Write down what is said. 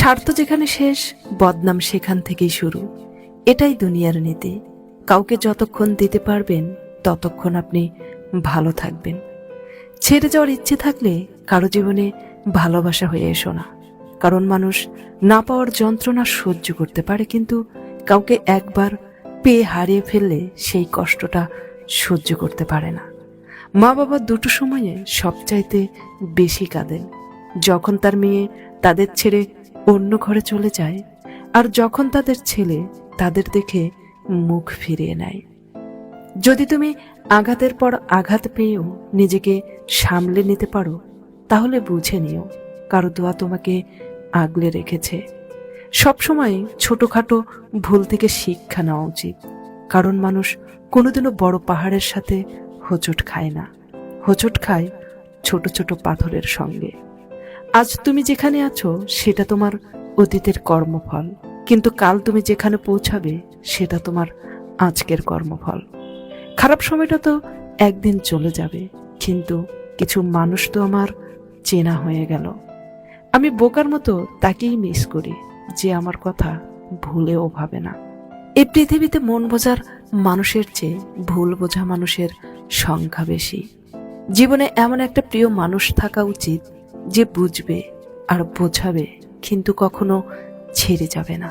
স্বার্থ যেখানে শেষ, বদনাম সেখান থেকেই শুরু। এটাই দুনিয়ার নীতি। কাউকে যতক্ষণ দিতে পারবেন ততক্ষণ আপনি ভালো থাকবেন। ছেড়ে যাওয়ার ইচ্ছে থাকলে কারো জীবনে ভালোবাসা হয়ে এসো না। কারণ মানুষ না পাওয়ার যন্ত্রণা সহ্য করতে পারে, কিন্তু কাউকে একবার পেয়ে হারিয়ে ফেললে সেই কষ্টটা সহ্য করতে পারে না। মা বাবা দুটো সময়ে সবচাইতে বেশি কাঁদেন, যখন তার মেয়ে তাদের ছেড়ে অন্য ঘরে চলে যায়, আর যখন তাদের ছেলে তাদের দেখে মুখ ফিরিয়ে নেয়। যদি তুমি আঘাতের পর আঘাত পেয়েও নিজেকে সামলে নিতে পারো, তাহলে বুঝে নিও কারো দোয়া তোমাকে আগলে রেখেছে। সবসময় ছোটখাটো ভুল থেকে শিক্ষা নেওয়া উচিত, কারণ মানুষ কোনোদিনও বড় পাহাড়ের সাথে হোঁচট খায় না, হোঁচট খায় ছোট ছোট পাথরের সঙ্গে। আজ তুমি যেখানে আছো সেটা তোমার অতীতের কর্মফল, কিন্তু কাল তুমি যেখানে পৌঁছাবে সেটা তোমার আজকের কর্মফল। খারাপ সময়টা তো একদিন চলে যাবে, কিন্তু কিছু মানুষ তো আমার চেনা হয়ে গেল। আমি বোকার মতো তাকেই মিস করি যে আমার কথা ভুলেও ভাবে না। এই পৃথিবীতে মন বোঝার মানুষের চেয়ে ভুল বোঝা মানুষের সংখ্যা বেশি। জীবনে এমন একটা প্রিয় মানুষ থাকা উচিত যে বুঝবে আর বোঝাবে, কিন্তু কখনো ছেড়ে যাবে না।